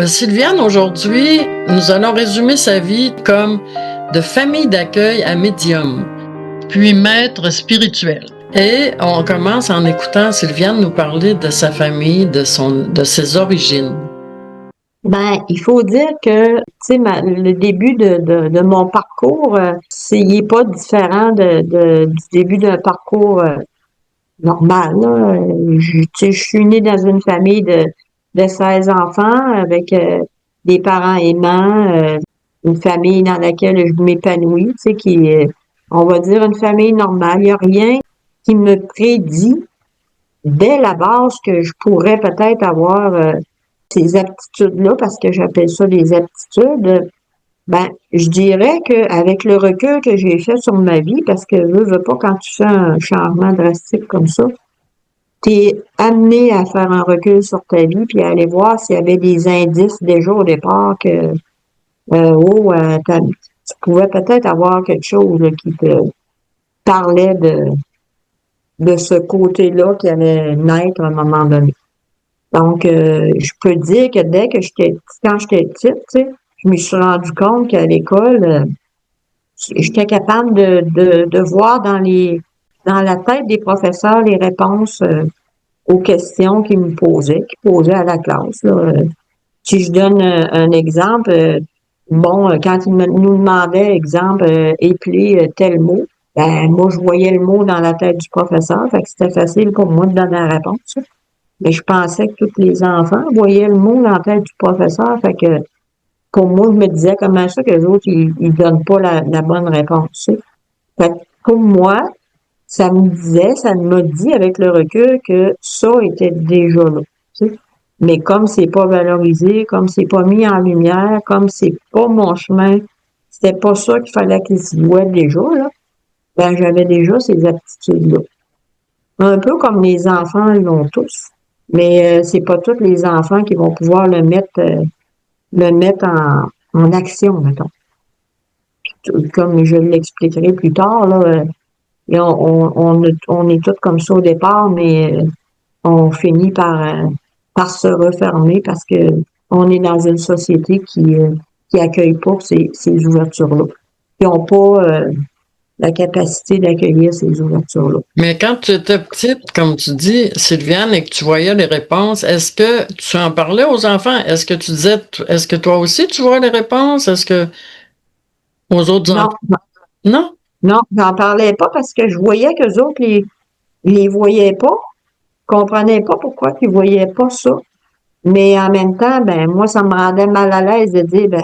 Sylviane, aujourd'hui, nous allons résumer sa vie comme de famille d'accueil à médium, puis maître spirituel. Et on commence en écoutant Sylviane nous parler de sa famille, de ses origines. Il faut dire que, tu sais, le début de mon parcours, il est pas différent du début d'un parcours normal, là. Tu sais, je suis née dans une famille de 16 enfants avec des parents aimants, une famille dans laquelle je m'épanouis, tu sais, on va dire une famille normale. Il n'y a rien qui me prédit dès la base que je pourrais peut-être avoir ces aptitudes-là, parce que j'appelle ça des aptitudes. Je dirais qu'avec le recul que j'ai fait sur ma vie, parce que veux pas, quand tu fais un changement drastique comme ça, t'es amené à faire un recul sur ta vie, puis à aller voir s'il y avait des indices déjà au départ que tu pouvais peut-être avoir quelque chose là, qui te parlait de ce côté-là qui allait naître à un moment donné. Donc, je peux dire que quand j'étais petite, tu sais, je me suis rendu compte qu'à l'école, j'étais capable de voir dans la tête des professeurs les réponses aux questions qu'ils posaient à la classe, là. Si je donne un exemple, quand nous demandaient, exemple, épeler tel mot, moi, je voyais le mot dans la tête du professeur, fait que c'était facile pour moi de donner la réponse. Mais je pensais que tous les enfants voyaient le mot dans la tête du professeur. Fait que pour moi, je me disais comment ça que les autres, ils donnent pas la bonne réponse. Tu sais. Fait que pour moi, ça m'a dit avec le recul que ça était déjà là. Tu sais. Mais comme c'est pas valorisé, comme c'est pas mis en lumière, comme c'est pas mon chemin, c'était pas ça qu'il fallait qu'il se voie déjà, là. J'avais déjà ces aptitudes-là. Un peu comme les enfants l'ont tous. Mais c'est pas tous les enfants qui vont pouvoir le mettre en action, mettons. Comme je l'expliquerai plus tard, là, et on est tous comme ça au départ, mais on finit par se refermer parce que on est dans une société qui accueille pas ces ouvertures-là. Qui n'ont pas la capacité d'accueillir ces ouvertures-là. Mais quand tu étais petite, comme tu dis, Sylviane, et que tu voyais les réponses, est-ce que tu en parlais aux enfants? Est-ce que tu disais, est-ce que toi aussi tu vois les réponses? Est-ce que aux autres Non, enfants? Non? non, j'en parlais pas parce que je voyais qu'eux autres les voyaient pas, comprenaient pas pourquoi ils voyaient pas ça. Mais en même temps, moi, ça me rendait mal à l'aise de dire,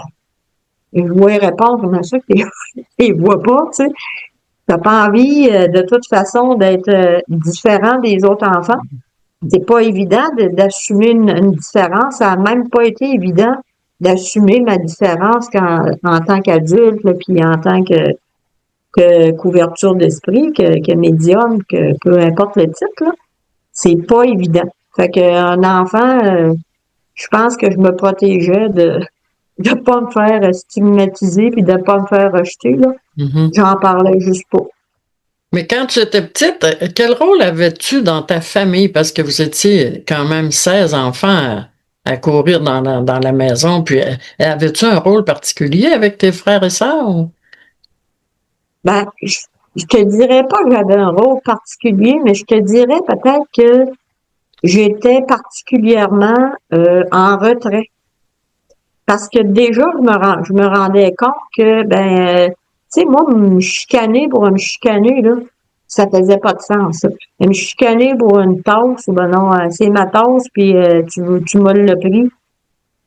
je vois répondre, mais ça que les vois pas, tu sais. T'as pas envie, de toute façon, d'être différent des autres enfants. C'est pas évident d'assumer une différence. Ça a même pas été évident d'assumer ma différence en tant qu'adulte, là, puis en tant que couverture d'esprit, que médium, que peu importe le titre, là. C'est pas évident. Fait qu'un enfant, je pense que je me protégeais de pas me faire stigmatiser puis de pas me faire rejeter, là. Mhm. J'en parlais juste pas. Mais quand tu étais petite, quel rôle avais-tu dans ta famille? Parce que vous étiez quand même 16 enfants à courir dans la maison. Puis, avais-tu un rôle particulier avec tes frères et sœurs? Je te dirais pas que j'avais un rôle particulier, mais je te dirais peut-être que j'étais particulièrement en retrait. Parce que déjà, je me rendais compte que, tu sais, moi, me chicaner pour me chicaner, là, ça faisait pas de sens. Ça. Et me chicaner pour une tasse, ou non, c'est ma tasse, puis tu m'as le pris.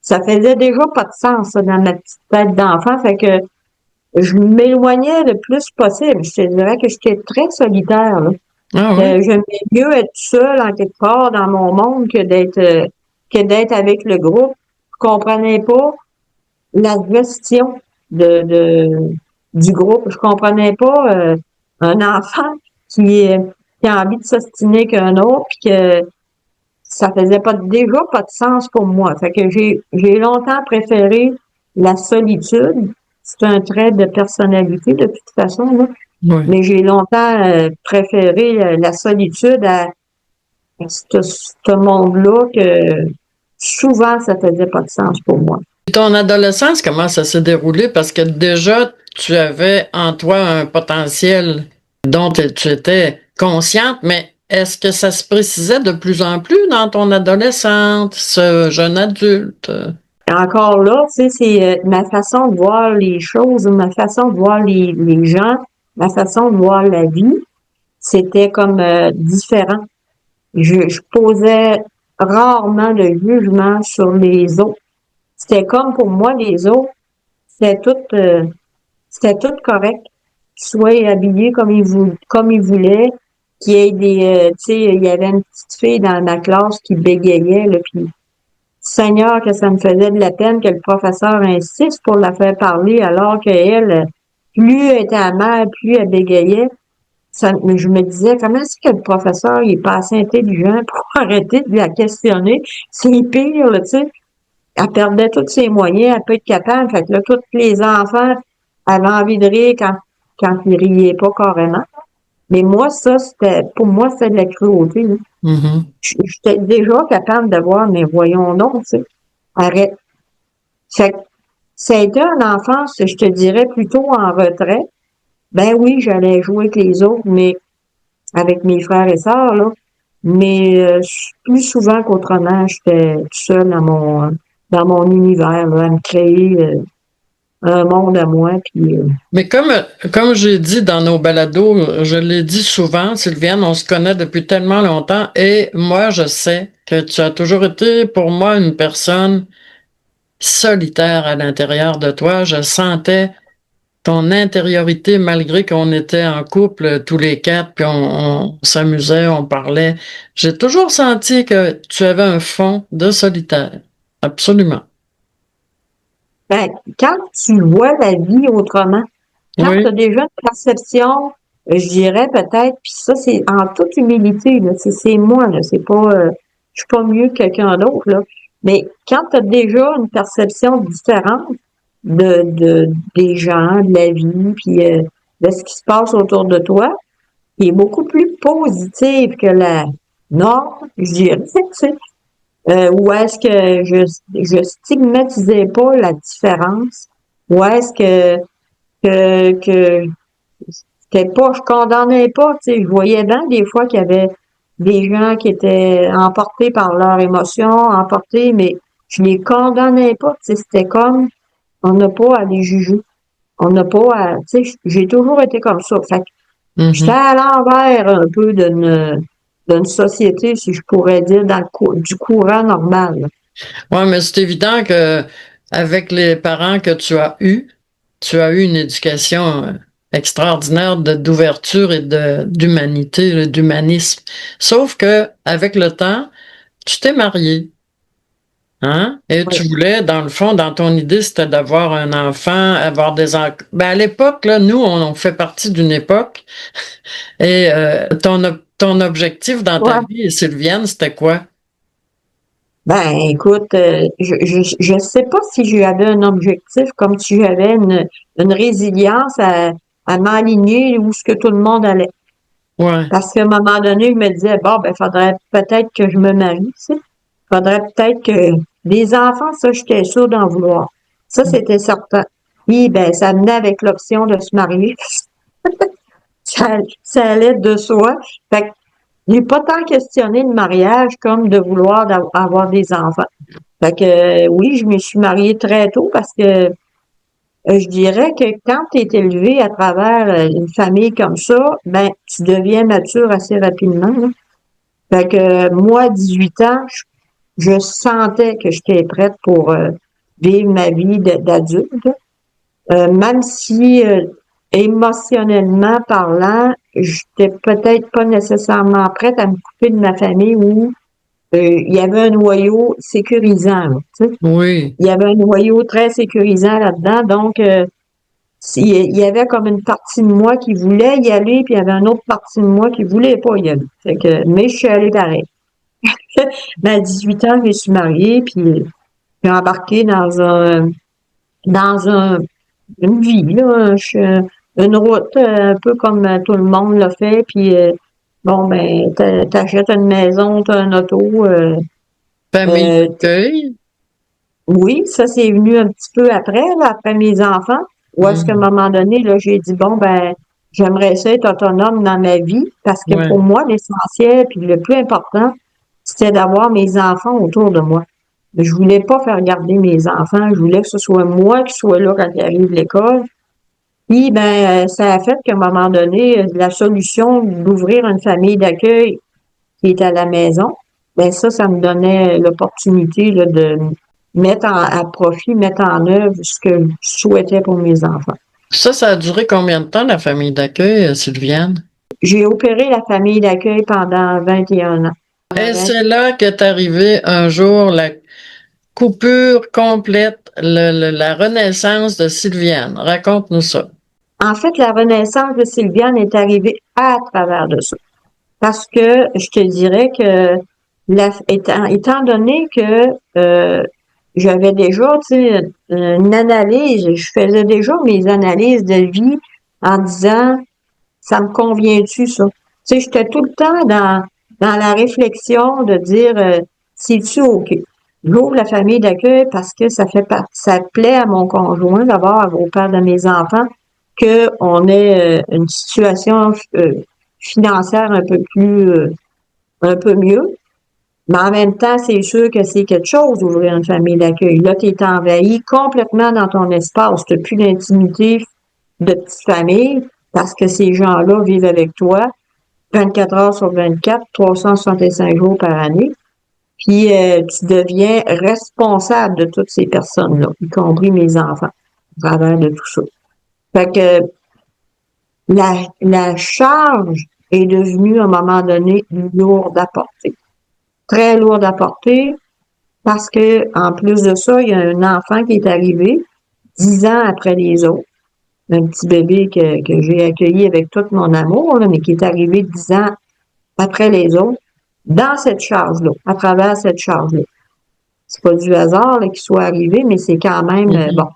Ça faisait déjà pas de sens, ça, dans ma petite tête d'enfant. Fait que je m'éloignais le plus possible. Je te dirais que j'étais très solitaire, là. Ah oui? Que j'aimais mieux être seule en quelque part dans mon monde que d'être avec le groupe. Je comprenais pas la gestion du groupe. Je comprenais pas un enfant qui a envie de s'ostiner qu'un autre, puis que ça faisait déjà pas de sens pour moi. Fait que j'ai longtemps préféré la solitude. C'est un trait de personnalité de toute façon, là. Oui. Mais j'ai longtemps préféré la solitude à ce monde-là que souvent, ça faisait pas de sens pour moi. Ton adolescence, comment ça s'est déroulé? Parce que déjà, tu avais en toi un potentiel dont tu étais consciente, mais est-ce que ça se précisait de plus en plus dans ton adolescente, ce jeune adulte? Encore là, tu sais, c'est ma façon de voir les choses, ma façon de voir les gens, ma façon de voir la vie, c'était comme différent. Je posais rarement de jugement sur les autres. C'était comme pour moi, les autres, c'était tout, c'était tout correct. Qu'ils soient habillés comme ils voulaient, qu'il y ait tu sais, il y avait une petite fille dans ma classe qui bégayait, là, puis Seigneur, que ça me faisait de la peine que le professeur insiste pour la faire parler, alors qu'elle, plus elle était amère, plus elle bégayait. Mais je me disais, comment est-ce que le professeur il est pas assez intelligent pour arrêter de la questionner? C'est pire, là, tu sais. Elle perdait tous ses moyens, elle peut être capable. Fait que là, tous les enfants avaient envie de rire quand ils riaient pas carrément. Mais moi, ça, pour moi, c'était de la cruauté, là. Mhm. J'étais déjà capable de voir, mais voyons donc, tu sais. Arrête. Fait que ça a été une enfance, je te dirais, plutôt en retrait. Ben oui, j'allais jouer avec les autres, mais avec mes frères et sœurs, là. Mais plus souvent qu'autrement, j'étais tout seul dans mon univers, là, à me créer un monde à moi. Puis, Mais comme j'ai dit dans nos balados, je l'ai dit souvent, Sylviane, on se connaît depuis tellement longtemps et moi, je sais que tu as toujours été pour moi une personne solitaire à l'intérieur de toi. Je sentais ton intériorité malgré qu'on était en couple tous les quatre, puis on s'amusait, on parlait. J'ai toujours senti que tu avais un fond de solitaire. Absolument. ben, quand tu vois la vie autrement, quand tu as Oui, déjà une perception, je dirais peut-être, puis ça, c'est en toute humilité, là, c'est moi, là, c'est pas, je suis pas mieux que quelqu'un d'autre, là. Mais quand tu as déjà une perception différente des gens, de la vie, puis de ce qui se passe autour de toi, qui est beaucoup plus positive que la norme, je dirais, tu sais, où est-ce que je stigmatisais pas la différence, où est-ce que c'était pas, je condamnais pas, tu sais, je voyais bien des fois qu'il y avait des gens qui étaient emportés par leurs émotions, emportés, mais je les condamnais pas, tu sais, c'était comme, on n'a pas à les juger, on n'a pas à, tu sais, j'ai toujours été comme ça, fait que j'étais mhm. à l'envers un peu d'une société, si je pourrais dire, du courant normal, là. Ouais, mais c'est évident que avec les parents que tu as eu une éducation extraordinaire d'ouverture et d'humanité, d'humanisme. Sauf que avec le temps, tu t'es marié. Hein? Et Ouais. tu voulais, dans le fond, dans ton idée, c'était d'avoir un enfant, avoir des enfants. Ben, à l'époque, là, nous, on fait partie d'une époque. Et ton objectif dans ta Ouais. vie, Sylviane, c'était quoi? Ben, écoute, je sais pas si j'avais un objectif comme si j'avais une résilience à m'aligner où ce que tout le monde allait. Ouais. Parce qu'à un moment donné, je me disais, bon, ben, faudrait peut-être que je me marie, tu sais. Faudrait peut-être que les enfants, ça, j'étais sûre d'en vouloir. Ça, c'était certain. Puis, ben, ça venait avec l'option de se marier. Ça allait de soi. Fait que j'ai pas tant questionné le mariage comme de vouloir avoir des enfants. Fait que oui, je me suis mariée très tôt parce que je dirais que quand tu es élevé à travers une famille comme ça, ben tu deviens mature assez rapidement, là. Fait que moi, 18 ans, je sentais que j'étais prête pour vivre ma vie d'adulte. Même si émotionnellement parlant, j'étais peut-être pas nécessairement prête à me couper de ma famille où il y avait un noyau sécurisant, là, tu sais. Oui. Il y avait un noyau très sécurisant là-dedans, donc il y avait comme une partie de moi qui voulait y aller, puis il y avait une autre partie de moi qui voulait pas y aller. Fait que, mais je suis allée pareil. Ben, à 18 ans, je me suis mariée, puis j'ai embarqué dans une vie, là, une route, un peu comme tout le monde l'a fait, puis bon, ben, t'achètes une maison, t'as un auto, Famille d'accueil. Oui, ça c'est venu un petit peu après, là, après mes enfants, où est-ce qu'à un moment donné, là, j'ai dit, bon, ben, j'aimerais ça être autonome dans ma vie, parce que Ouais. pour moi, l'essentiel, puis le plus important, c'était d'avoir mes enfants autour de moi. Je voulais pas faire garder mes enfants, je voulais que ce soit moi qui soit là quand ils arrivent de l'école. Puis, ben, ça a fait qu'à un moment donné, la solution d'ouvrir une famille d'accueil qui est à la maison, ben ça me donnait l'opportunité là, de mettre à profit, mettre en œuvre ce que je souhaitais pour mes enfants. Ça a duré combien de temps, la famille d'accueil, Sylviane? J'ai opéré la famille d'accueil pendant 21 ans. Et c'est là qu'est arrivé un jour la coupure complète, la renaissance de Sylviane. Raconte-nous ça. En fait, la renaissance de Sylviane est arrivée à travers de ça. Parce que je te dirais que étant donné que j'avais déjà une analyse, je faisais déjà mes analyses de vie en disant ça me convient-tu ça? Tu sais, j'étais tout le temps dans la réflexion de dire c'est-tu OK? J'ouvre la famille d'accueil parce que ça plaît à mon conjoint, d'abord au père de mes enfants, qu'on ait une situation financière un peu mieux. Mais en même temps, c'est sûr que c'est quelque chose d'ouvrir une famille d'accueil. Là, tu es envahi complètement dans ton espace. Tu n'as plus d'intimité de petite famille parce que ces gens-là vivent avec toi 24 heures sur 24, 365 jours par année. Puis tu deviens responsable de toutes ces personnes-là, y compris mes enfants, à travers de tout ça. Fait que la charge est devenue à un moment donné lourde à porter. Très lourde à porter parce que en plus de ça, il y a un enfant qui est arrivé 10 ans après les autres. Un petit bébé que j'ai accueilli avec tout mon amour, là, mais qui est arrivé 10 ans après les autres, dans cette charge-là, à travers cette charge-là. C'est pas du hasard qu'il soit arrivé, mais c'est quand même bon.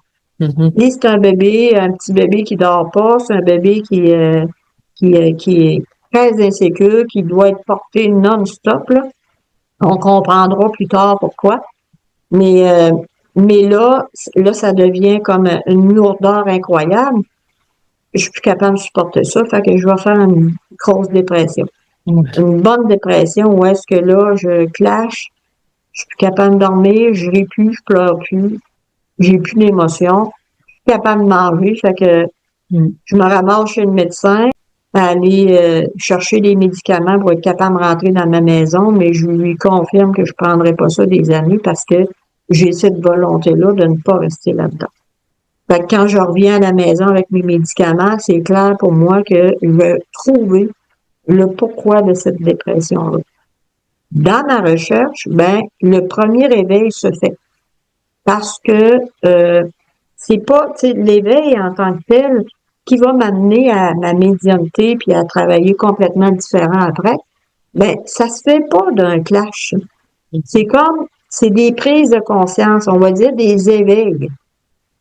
Et c'est un petit bébé qui dort pas, c'est un bébé qui est très insécure, qui doit être porté non-stop, là. On comprendra plus tard pourquoi. Mais, euh, mais là, ça devient comme une lourdeur incroyable. Je suis plus capable de supporter ça, fait que je vais faire une grosse dépression. Une bonne dépression où est-ce que là, je clash, je suis plus capable de dormir, je ris plus, je pleure plus, j'ai plus d'émotion, je suis capable de manger, fait que je me ramasse chez le médecin à aller chercher des médicaments pour être capable de rentrer dans ma maison, mais je lui confirme que je prendrai pas ça des années parce que j'ai cette volonté-là de ne pas rester là-dedans. Fait que quand je reviens à la maison avec mes médicaments, c'est clair pour moi que je vais trouver le pourquoi de cette dépression-là. Dans ma recherche, ben, le premier réveil se fait. Parce que c'est pas l'éveil en tant que tel qui va m'amener à ma médiumnité puis à travailler complètement différent après. Ben, ça se fait pas d'un clash. C'est des prises de conscience, on va dire des éveils.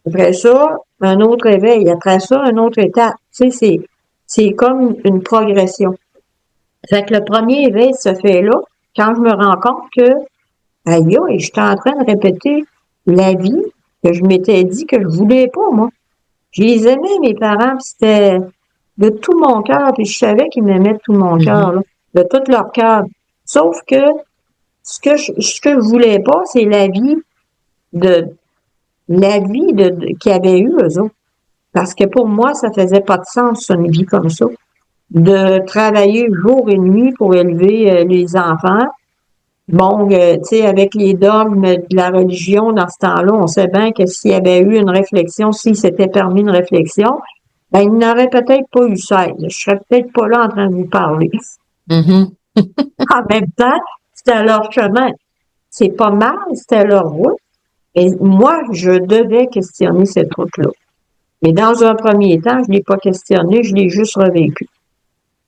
Après ça, un autre éveil. Après ça, une autre étape. Tu sais, c'est comme une progression. Fait que le premier éveil se fait là, quand je me rends compte que, aïe, je suis en train de répéter la vie que je m'étais dit que je voulais pas, moi. Je les aimais, mes parents, puis c'était de tout mon cœur, puis je savais qu'ils m'aimaient de tout mon cœur, là, de tout leur cœur. Sauf que ce que je voulais pas, c'est de qu'ils avaient eu, eux autres. Parce que pour moi, ça faisait pas de sens, une vie comme ça. De travailler jour et nuit pour élever les enfants. Bon, tu sais, avec les dogmes de la religion, dans ce temps-là, on sait bien que s'il y avait eu une réflexion, s'il s'était permis une réflexion, ben, il n'aurait peut-être pas eu 16. Je serais peut-être pas là en train de vous parler. En même temps, c'était leur chemin. C'est pas mal, c'était leur route. Et moi, je devais questionner cette route-là. Mais dans un premier temps, je l'ai pas questionné, je l'ai juste revécu.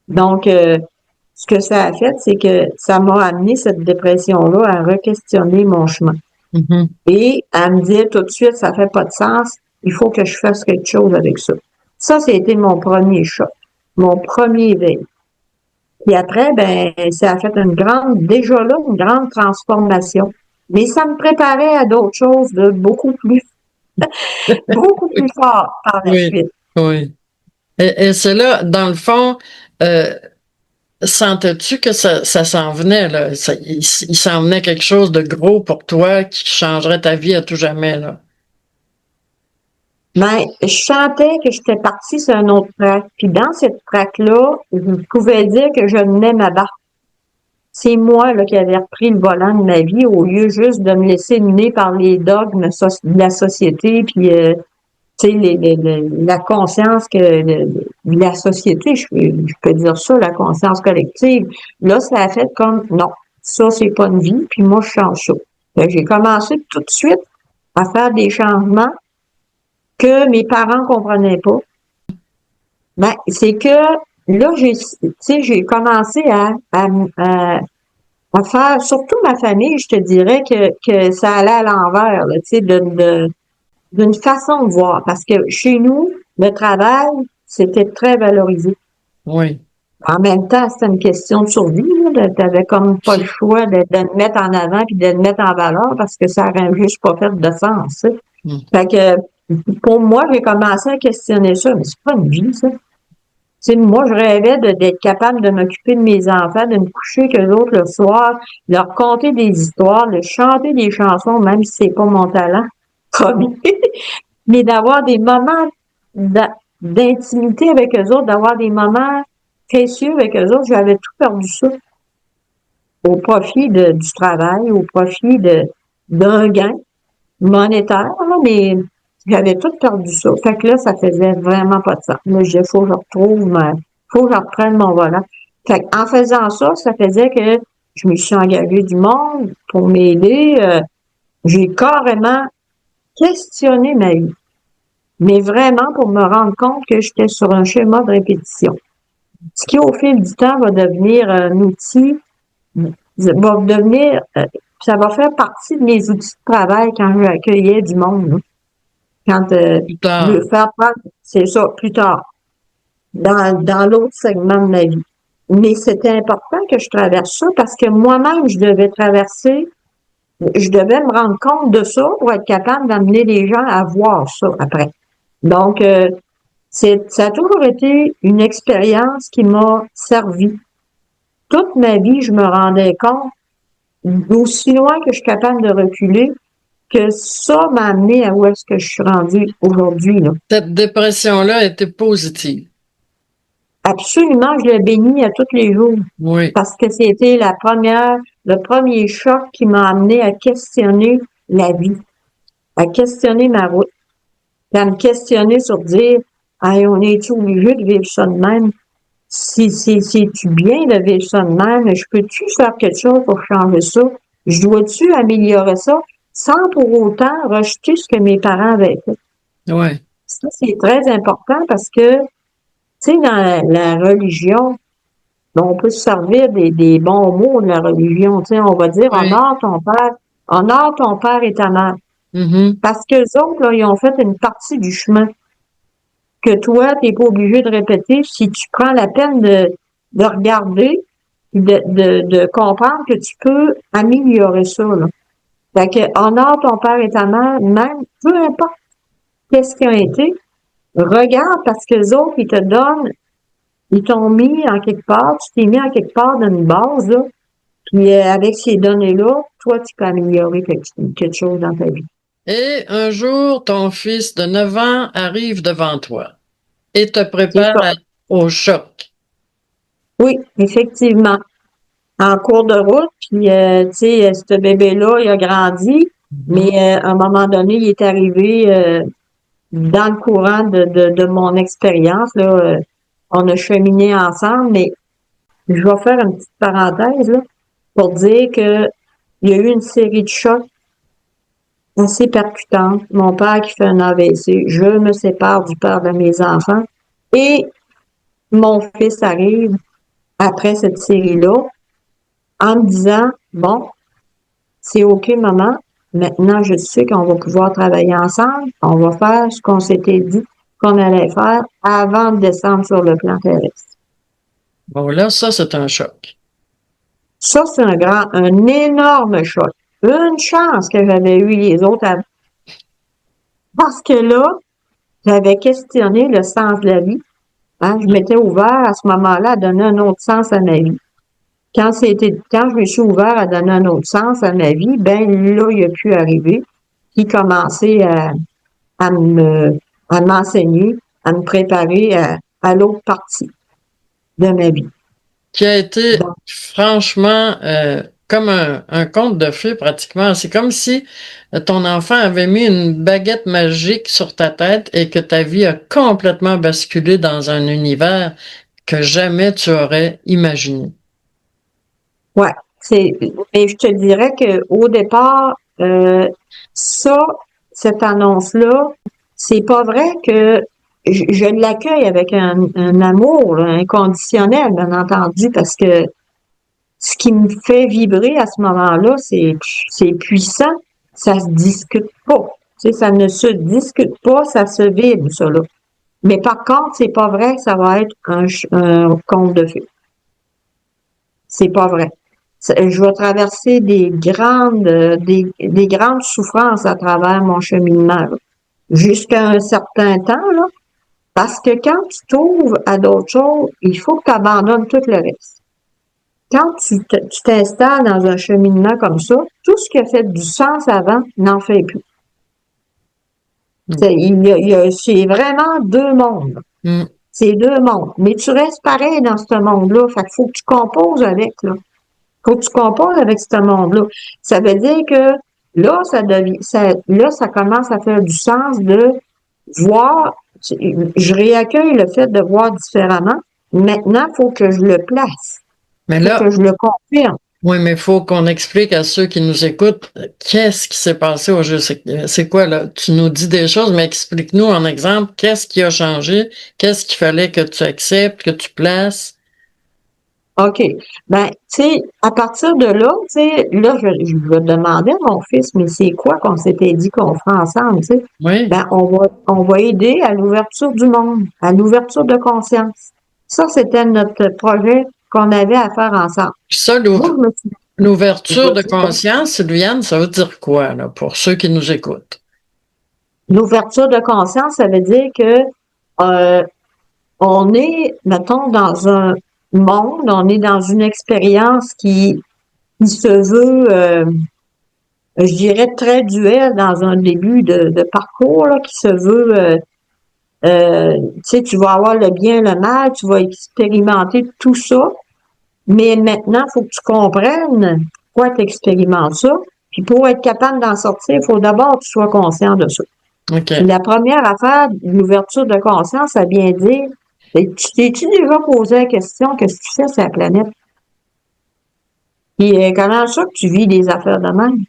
Donc, ce que ça a fait, c'est que ça m'a amené cette dépression-là à re-questionner mon chemin. Et à me dire tout de suite, ça fait pas de sens, il faut que je fasse quelque chose avec ça. Ça, c'était mon premier choc, mon premier éveil. Puis après, ben, ça a fait déjà là, une grande transformation Mais ça me préparait à d'autres choses de beaucoup plus fort par la Oui, suite. oui. Et c'est là, dans le fond, euh, sentais-tu que ça s'en venait, là? Il s'en venait quelque chose de gros pour toi qui changerait ta vie à tout jamais, là? Mais je sentais que j'étais partie sur un autre track. Puis dans cette track-là, je pouvais dire que je menais ma barque. C'est moi là, qui avais repris le volant de ma vie au lieu juste de me laisser mener par les dogmes de la société, puis tu sais, la conscience de la société, je peux dire ça, la conscience collective. Là, ça a fait comme non, ça, c'est pas une vie, puis moi, je change ça. J'ai commencé tout de suite à faire des changements que mes parents comprenaient pas. Ben, c'est que là, tu sais, j'ai commencé à faire, surtout ma famille, je te dirais que ça allait à l'envers, là, tu sais, d'une façon de voir. Parce que chez nous, le travail, c'était très valorisé. Oui. En même temps, c'était une question de survie. Tu n'avais comme pas le choix de le mettre en avant puis de le mettre en valeur parce que ça n'aurait juste pas fait de sens. Tu sais. Mm. Fait que pour moi, j'ai commencé à questionner ça. Mais c'est pas une vie, ça. Tu sais, moi, je rêvais d'être capable de m'occuper de mes enfants, de me coucher avec eux autres le soir, leur conter des histoires, de chanter des chansons, même si c'est pas mon talent. Promis. Mais d'avoir des moments d'intimité avec eux autres, d'avoir des moments précieux avec eux autres, j'avais tout perdu ça au profit du travail, au profit d'un gain monétaire, là, mais j'avais tout perdu ça. Fait que là, ça faisait vraiment pas de sens. Là, je disais, faut que je reprenne mon volant. Fait en faisant ça, ça faisait que je me suis engagée du monde pour m'aider. J'ai carrément questionné ma vie. Mais vraiment pour me rendre compte que j'étais sur un schéma de répétition. Ce qui, au fil du temps, va devenir un outil, va devenir, ça va faire partie de mes outils de travail quand je accueillais du monde. Là. Quand Plus je tard. veux faire prendre, c'est ça, plus tard, dans l'autre segment de ma vie. Mais c'était important que je traverse ça parce que moi-même, je devais me rendre compte de ça pour être capable d'amener les gens à voir ça après. Donc, ça a toujours été une expérience qui m'a servi. Toute ma vie, je me rendais compte, aussi loin que je suis capable de reculer, que ça m'a amené à où est-ce que je suis rendue aujourd'hui. Là. Cette dépression-là était positive. Absolument, je le bénis à tous les jours. Oui. Parce que c'était le premier choc qui m'a amené à questionner la vie, à questionner ma route, à me questionner sur dire, hey, on est obligé de vivre ça de même? Si tu bien de vivre ça de même, je peux-tu faire quelque chose pour changer ça? Je dois-tu améliorer ça sans pour autant rejeter ce que mes parents avaient fait? Oui. Ça, c'est très important parce que, tu sais, dans la religion, on peut se servir des bons mots de la religion. Tu sais, on va dire Oui. honore ton père et ta mère. Mhm. Parce que autres, là, ils ont fait une partie du chemin que toi, tu n'es pas obligé de répéter si tu prends la peine de regarder, de comprendre que tu peux améliorer ça. Là. Fait que honore ton père et ta mère, même peu importe qu'est-ce qu'ils ont été, regarde parce que les autres, ils te donnent, ils t'ont mis en quelque part, tu t'es mis en quelque part dans une base, là, puis avec ces données-là, toi, tu peux améliorer quelque chose dans ta vie. Et un jour, ton fils de 9 ans arrive devant toi et te C'est prépare ça. au choc. Oui, effectivement. En cours de route, puis tu sais, ce bébé-là, il a grandi, mais Mhm. à un moment donné, il est arrivé dans le courant de mon expérience. Là, on a cheminé ensemble, mais je vais faire une petite parenthèse là, pour dire que il y a eu une série de chocs assez percutante. Mon père qui fait un AVC, je me sépare du père de mes enfants et mon fils arrive après cette série-là en me disant, bon, c'est OK, maman. Maintenant, je sais qu'on va pouvoir travailler ensemble. On va faire ce qu'on s'était dit qu'on allait faire avant de descendre sur le plan terrestre. Bon, là, ça, c'est un choc. Ça, c'est un énorme choc. Une chance que j'avais eu les autres avant. Parce que là, j'avais questionné le sens de la vie. Hein? Je m'étais ouvert à ce moment-là à donner un autre sens à ma vie. Quand je me suis ouvert à donner un autre sens à ma vie, ben là, il a pu arriver. Puis commencer à me, à m'enseigner, à me préparer à l'autre partie de ma vie. Qui a été Donc, franchement comme un conte de fées pratiquement. C'est comme si ton enfant avait mis une baguette magique sur ta tête et que ta vie a complètement basculé dans un univers que jamais tu aurais imaginé. ouais, mais je te dirais que au départ, ça, cette annonce-là, c'est pas vrai que je l'accueille avec un amour là, inconditionnel, bien entendu, parce que ce qui me fait vibrer à ce moment-là, c'est puissant, ça se discute pas. Tu sais, ça ne se discute pas, ça se vibre, ça là. Mais par contre, c'est pas vrai que ça va être un conte de fées. C'est pas vrai. Je vais traverser des grandes souffrances à travers mon cheminement, là, jusqu'à un certain temps, là, parce que quand tu t'ouvres à d'autres choses, il faut que tu abandonnes tout le reste. Quand tu t'installes dans un cheminement comme ça, tout ce qui a fait du sens avant n'en fait plus. C'est vraiment deux mondes. Mm. C'est deux mondes. Mais tu restes pareil dans ce monde-là. Fait qu'il faut que tu composes avec, là. Faut que tu composes avec ce monde-là. Ça veut dire que là, ça commence à faire du sens de voir, je réaccueille le fait de voir différemment. Maintenant, il faut que je le place. Mais Il faut que là, je le confirme. oui, mais il faut qu'on explique à ceux qui nous écoutent qu'est-ce qui s'est passé au jeu. C'est quoi là? Tu nous dis des choses, mais explique-nous en exemple qu'est-ce qui a changé, qu'est-ce qu'il fallait que tu acceptes, que tu places. OK. Ben, tu sais, à partir de là, tu sais, là, je vais demander à mon fils, mais c'est quoi qu'on s'était dit qu'on ferait ensemble, tu sais? Oui. Ben, on va aider à l'ouverture du monde, à l'ouverture de conscience. Ça, c'était notre projet qu'on avait à faire ensemble. Ça, Moi, je me suis l'ouverture de vas-y donc. conscience, Sylviane, ça veut dire quoi, là, pour ceux qui nous écoutent? L'ouverture de conscience, ça veut dire que euh, on est, mettons, dans un monde, on est dans une expérience qui se veut je dirais très duel dans un début de parcours là, qui se veut tu sais, tu vas avoir le bien, le mal, tu vas expérimenter tout ça, mais maintenant, il faut que tu comprennes pourquoi tu expérimentes ça. Puis pour être capable d'en sortir, il faut d'abord que tu sois conscient de ça. Puis OK. la première affaire, l'ouverture de conscience, ça vient dire, tu t'es-tu déjà posé la question, qu'est-ce que tu fais sur la planète? Puis comment ça que tu vis des affaires de même?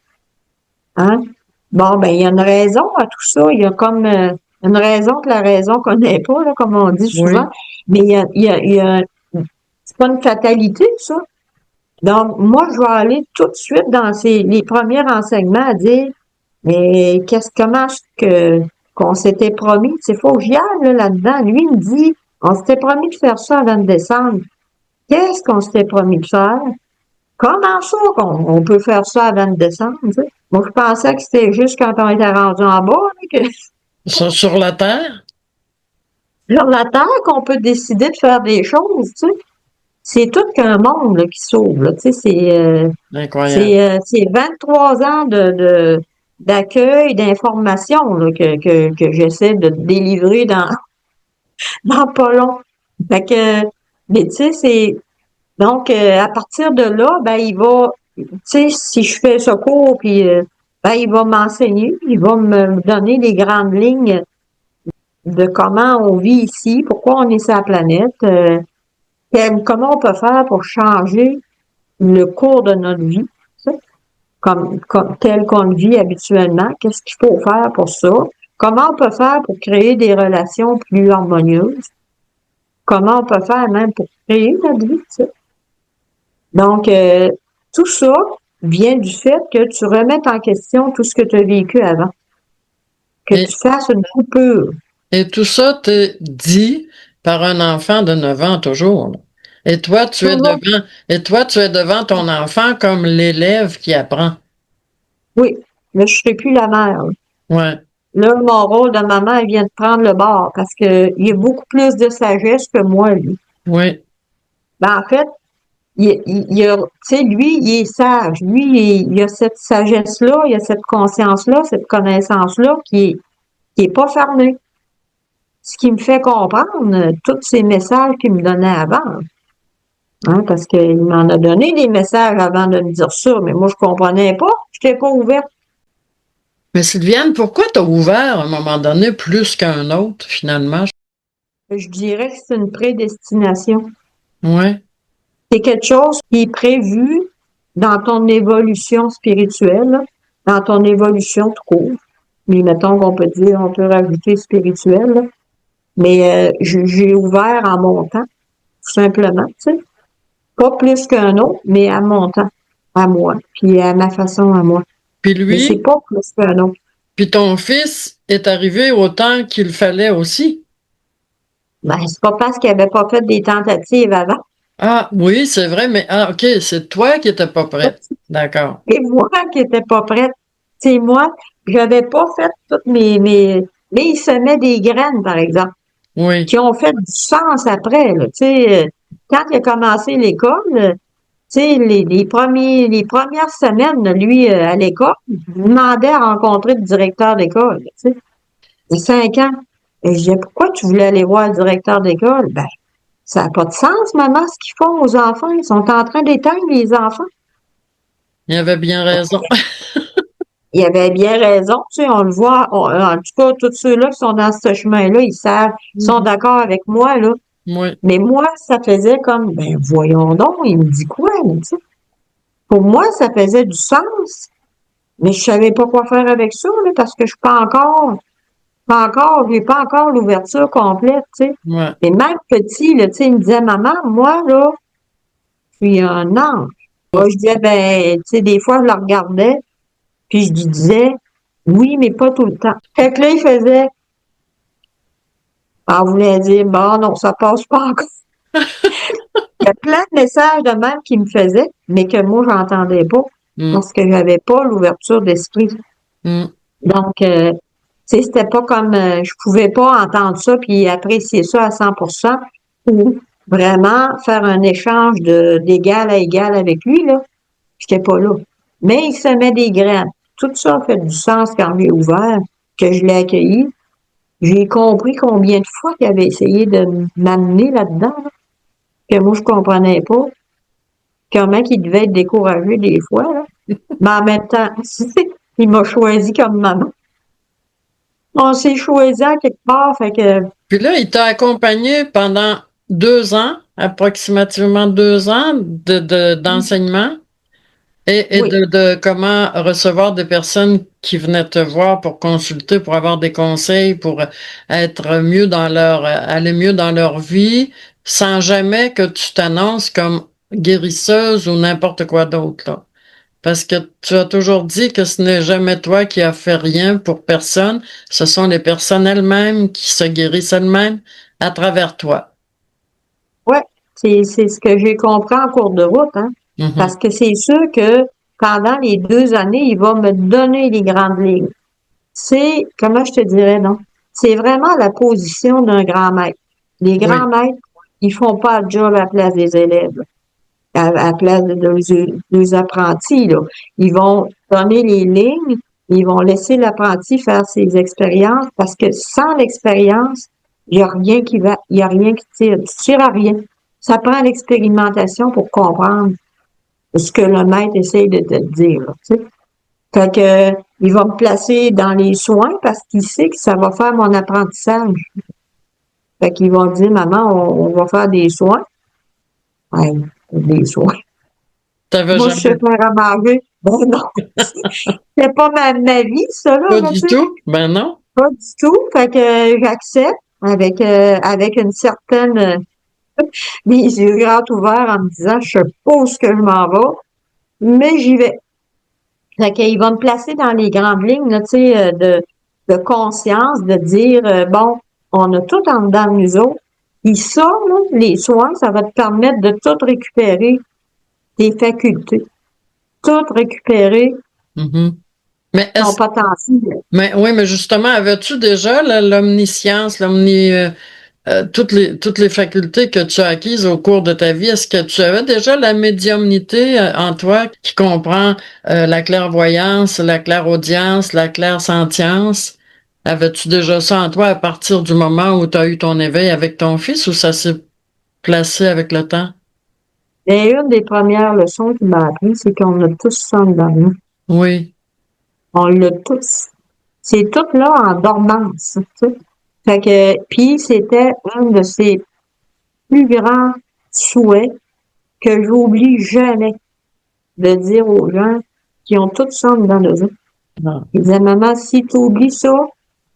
Hein? Bon, ben, il y a une raison à tout ça. Il y a comme une raison que la raison connaît pas, là, comme on dit souvent. Oui. Mais c'est pas une fatalité, ça. Donc, moi, je vais aller tout de suite dans les premiers renseignements à dire, mais comment est-ce qu'on s'était promis? C'est faut que j'y aille, là-dedans. Lui, il me dit, on s'était promis de faire ça avant de descendre. Qu'est-ce qu'on s'était promis de faire? Comment ça qu'on peut faire ça avant de descendre, tu sais? Moi, je pensais que c'était juste quand on était rendu en bas, là, que Sur la Terre? sur la Terre qu'on peut décider de faire des choses, tu sais. C'est tout qu'un monde là, qui s'ouvre, là, tu sais. Incroyable. C'est 23 ans d'accueil, d'information là, que j'essaie de délivrer dans pas long. Fait que, mais tu sais, donc, à partir de là, ben, tu sais, si je fais ce cours, puis ben, il va m'enseigner, il va me donner les grandes lignes de comment on vit ici, pourquoi on est sur la planète, comment on peut faire pour changer le cours de notre vie, tu sais, comme tel qu'on le vit habituellement, qu'est-ce qu'il faut faire pour ça, comment on peut faire pour créer des relations plus harmonieuses, comment on peut faire même pour créer notre vie, tu sais. Donc, tout ça vient du fait que tu remettes en question tout ce que tu as vécu avant, que Et, tu fasses une coupure. et tout ça t'est dit par un enfant de 9 ans toujours, là. Et toi, tu es Toujours. devant ton enfant comme l'élève qui apprend. Oui, là, je serai plus la mère. Là, Ouais, Là, mon rôle de maman, elle vient de prendre le bord parce que il a beaucoup plus de sagesse que moi, lui. oui. Ben, en fait, tu sais, lui, il est sage. Lui, il a cette sagesse-là, il a cette conscience-là, cette connaissance-là qui est pas fermée. Ce qui me fait comprendre tous ces messages qu'il me donnait avant. Hein, parce qu'il m'en a donné des messages avant de me dire ça, mais moi, je comprenais pas. Je n'étais pas ouverte. Mais Sylviane, pourquoi t'as ouvert à un moment donné plus qu'un autre, finalement? Je dirais que c'est une prédestination. Ouais, C'est quelque chose qui est prévu dans ton évolution spirituelle, là, dans ton évolution tout court. Mais mettons qu'on peut dire, on peut rajouter spirituelle, là. Mais j'ai ouvert en mon temps, tout simplement, tu sais. Pas plus qu'un autre, mais à mon temps, à moi, puis à ma façon à moi. puis Mais c'est lui, pas plus qu'un autre. puis ton fils est arrivé au temps qu'il fallait aussi. Ben, c'est pas parce qu'il avait pas fait des tentatives avant. Ah, oui, c'est vrai, mais ah, OK, c'est toi qui étais pas prête. D'accord. Et moi qui étais pas prête. C'est moi, j'avais pas fait toutes mais il semait des graines, par exemple, Oui, qui ont fait du sens après, là. Tu sais, quand il a commencé l'école, tu sais, les premières semaines, là, lui, à l'école, il demandait à rencontrer le directeur d'école, tu sais. Il a 5 ans. Et je disais, pourquoi tu voulais aller voir le directeur d'école? Ben, ça n'a pas de sens, maman, ce qu'ils font aux enfants. Ils sont en train d'éteindre les enfants. il avait bien raison. Il avait bien raison, tu sais, on le voit, en tout cas, tous ceux-là qui sont dans ce chemin-là, ils savent, ils sont d'accord avec moi, là. Oui, Mais moi, ça faisait comme, ben, voyons donc, il me dit quoi, là, tu sais. Pour moi, ça faisait du sens, mais je savais pas quoi faire avec ça, là, parce que je suis pas encore, j'ai pas encore l'ouverture complète, tu sais. ouais. Mais même petit, là, tu sais, il me disait, maman, moi, là, je suis un ange. Moi, je disais, ben, tu sais, des fois, je le regardais, puis je lui disais, oui, mais pas tout le temps. Fait que là, il faisait, on voulait dire, bon, non, ça passe pas encore. Il y a plein de messages de même qui me faisaient, mais que moi, j'entendais pas Mm, parce que j'avais pas l'ouverture d'esprit. mm, Donc, tu sais, c'était pas comme, je pouvais pas entendre ça puis apprécier ça à 100% ou vraiment faire un échange d'égal à égal avec lui, là. J'étais pas là. Mais il semait des graines. Tout ça a fait du sens quand j'ai ouvert, que je l'ai accueilli. J'ai compris combien de fois il avait essayé de m'amener là-dedans, là, que moi, je comprenais pas. Comment qu'il devait être découragé des fois, là. Mais en même temps, il m'a choisi comme maman. On s'est choisi à quelque part, fait que Puis là, il t'a accompagné pendant 2 ans, approximativement 2 ans d'enseignement et oui, de comment recevoir des personnes qui venaient te voir pour consulter, pour avoir des conseils, pour être mieux dans aller mieux dans leur vie, sans jamais que tu t'annonces comme guérisseuse ou n'importe quoi d'autre, là. Parce que tu as toujours dit que ce n'est jamais toi qui as fait rien pour personne, ce sont les personnes elles-mêmes qui se guérissent elles-mêmes à travers toi. ouais, c'est ce que j'ai compris en cours de route, hein. Mhm. Parce que c'est sûr que pendant les 2 années, il va me donner les grandes lignes. C'est, comment je te dirais, non? C'est vraiment la position d'un grand maître. Les grands Oui. maîtres, ils font pas le job à la place des élèves, à la place des apprentis, là. Ils vont donner les lignes, ils vont laisser l'apprenti faire ses expériences parce que sans l'expérience, il y a rien qui tire. Tu tires à rien. Ça prend l'expérimentation pour comprendre ce que le maître essaie de te dire, là, tu sais. Fait que, il va me placer dans les soins parce qu'il sait que ça va faire mon apprentissage. Fait qu'ils vont dire, maman, on va faire des soins. Ouais, des soins. T'avais Moi, je sais jamais. faire à manger. Ben non. C'est pas ma vie, ça, Pas là, du tu sais. tout? Ben non. Pas du tout. Fait que j'accepte avec une certaine les yeux grands ouverts en me disant je sais pas où ce que je m'en vais, mais j'y vais. Fait qu'il va me placer dans les grandes lignes, là, tu sais, de conscience, de dire bon, on a tout en dedans de nous autres. Puis ça, là, les soins, ça va te permettre de tout récupérer tes facultés. Tout récupérer Mhm. Mais son est-ce, potentiel. mais oui, mais justement, avais-tu déjà l'omniscience, toutes les facultés que tu as acquises au cours de ta vie? Est-ce que tu avais déjà la médiumnité en toi qui comprend la clairvoyance, la clairaudience, la clairsentience? Avais-tu déjà ça en toi à partir du moment où tu as eu ton éveil avec ton fils ou ça s'est placé avec le temps? Et une des premières leçons qu'il m'a appris, c'est qu'on a tous ça dans nous. Oui. On l'a tous. C'est tout là en dormance. Tu sais. Fait que, puis c'était un de ses plus grands souhaits que j'oublie jamais de dire aux gens qui ont tout ça dans le eux. Ah. Il disait, maman, si tu oublies ça,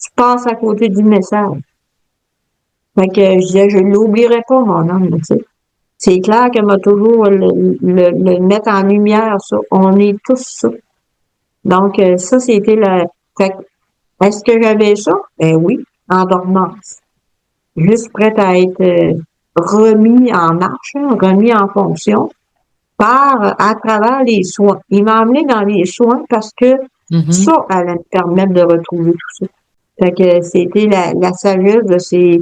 tu passes à côté du message. Fait que je disais, je l'oublierai pas, mon homme, tu sais. C'est clair qu'elle m'a toujours le mettre en lumière, ça. On est tous ça. Donc, ça, c'était la. Fait que, est-ce que j'avais ça? Ben oui, en dormance. Juste prête à être remis en marche, hein, remis en fonction à travers les soins. Il m'a emmené dans les soins parce que Mhm. ça allait me permettre de retrouver tout ça. Fait que c'était la sagesse de ces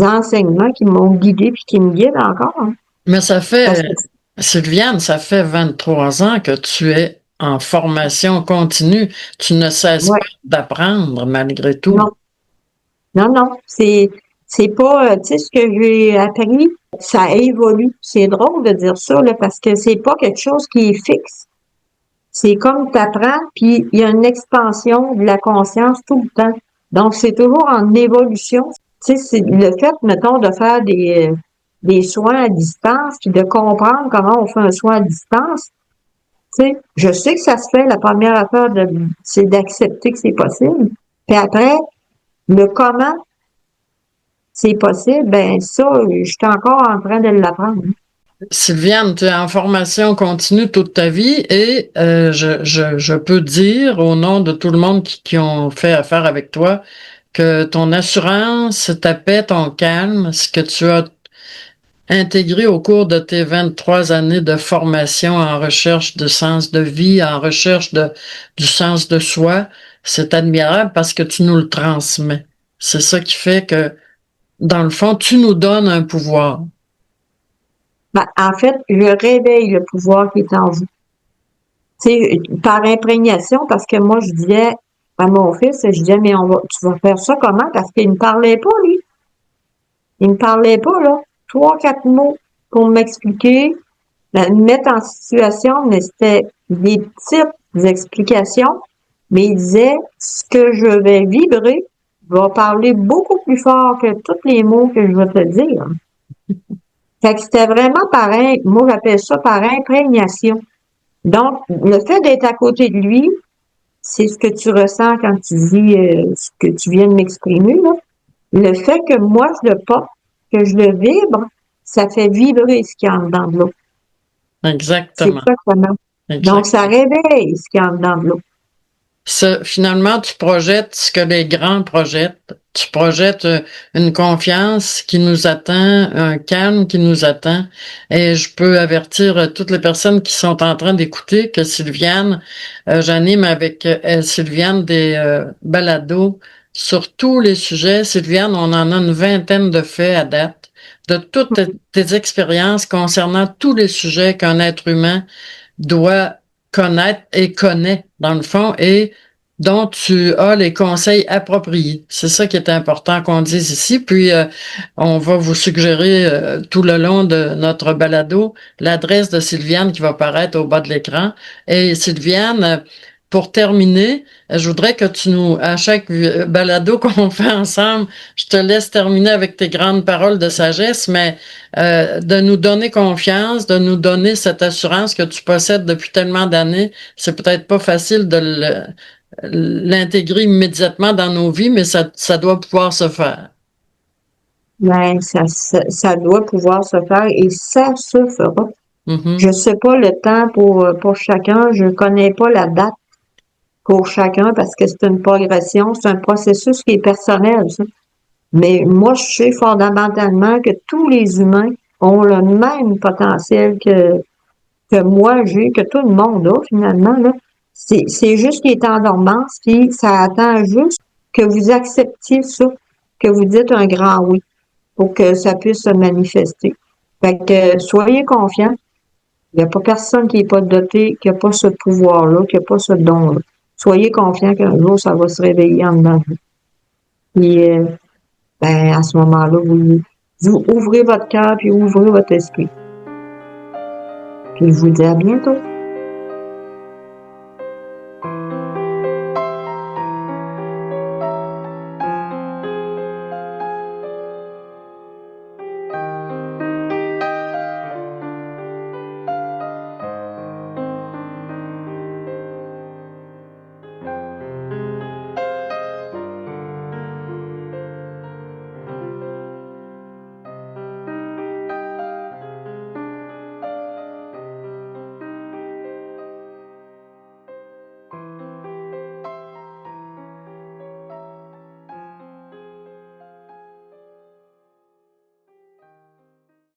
enseignements qui m'ont guidé puis qui me guident encore. Hein. Mais ça Parce fait, que Sylviane, ça fait 23 ans que tu es en formation continue. Tu ne cesses ouais, pas d'apprendre malgré tout. non, non, c'est pas, tu sais, ce que j'ai appris, ça évolue. C'est drôle de dire ça, là, parce que c'est pas quelque chose qui est fixe. C'est comme tu apprends, puis il y a une expansion de la conscience tout le temps. Donc, c'est toujours en évolution. Tu sais, c'est le fait, mettons, de faire des soins à distance, puis de comprendre comment on fait un soin à distance. Tu sais, je sais que ça se fait, la première affaire, c'est d'accepter que c'est possible. Puis après, le comment c'est possible, ben ça, je suis encore en train de l'apprendre. Sylviane, tu es en formation continue toute ta vie et je peux dire au nom de tout le monde qui ont fait affaire avec toi que ton assurance, ta paix, ton calme, ce que tu as intégré au cours de tes 23 années de formation en recherche de sens de vie, en recherche du sens de soi, c'est admirable parce que tu nous le transmets. C'est ça qui fait que, dans le fond, tu nous donnes un pouvoir. Ben, en fait, je réveille le pouvoir qui est en vous. Tu sais, par imprégnation, parce que moi, je disais à mon fils, je disais, mais tu vas faire ça comment? Parce qu'il ne parlait pas, lui. Il ne parlait pas, là. 3, 4 mots pour m'expliquer, me mettre en situation, mais c'était des petites explications. Mais il disait, ce que je vais vibrer va parler beaucoup plus fort que tous les mots que je vais te dire. Fait que c'était vraiment pareil. Moi, j'appelle ça par imprégnation. Donc, le fait d'être à côté de lui, c'est ce que tu ressens quand tu dis ce que tu viens de m'exprimer, là. Le fait que moi, je le porte, que je le vibre, ça fait vibrer ce qui est en dedans de l'eau. C'est Exactement. ça que ça marche. Donc, Exact. ça réveille ce qui est en dedans de l'eau. Finalement, tu projettes ce que les grands projettent. Tu projettes une confiance qui nous attend, un calme qui nous attend. Et je peux avertir toutes les personnes qui sont en train d'écouter que Sylviane, j'anime avec Sylviane des balados sur tous les sujets. Sylviane, on en a une vingtaine de faits à date, de toutes tes expériences concernant tous les sujets qu'un être humain doit connaître et connaît, dans le fond, et dont tu as les conseils appropriés. C'est ça qui est important qu'on dise ici. Puis, on va vous suggérer tout le long de notre balado l'adresse de Sylviane qui va apparaître au bas de l'écran. Et Sylviane, pour terminer, je voudrais que tu nous, à chaque balado qu'on fait ensemble, je te laisse terminer avec tes grandes paroles de sagesse, mais de nous donner confiance, de nous donner cette assurance que tu possèdes depuis tellement d'années. C'est peut-être pas facile de l'intégrer immédiatement dans nos vies, mais ça doit pouvoir se faire. Ben, ça doit pouvoir se faire et ça se fera. Je Mhm. sais pas le temps pour chacun. Je connais pas la date pour chacun parce que c'est une progression, c'est un processus qui est personnel, ça. Mais moi, je sais fondamentalement que tous les humains ont le même potentiel que moi j'ai, que tout le monde a finalement, là. C'est juste qu'il est en dormance, puis ça attend juste que vous acceptiez ça, que vous dites un grand oui pour que ça puisse se manifester. Fait que soyez confiants. Il n'y a pas personne qui n'est pas doté, qui n'a pas ce pouvoir-là, qui n'a pas ce don-là. Soyez confiants qu'un jour, ça va se réveiller en dedans de vous. Puis, ben, à ce moment-là, vous ouvrez votre cœur puis ouvrez votre esprit. Puis, je vous dis à bientôt.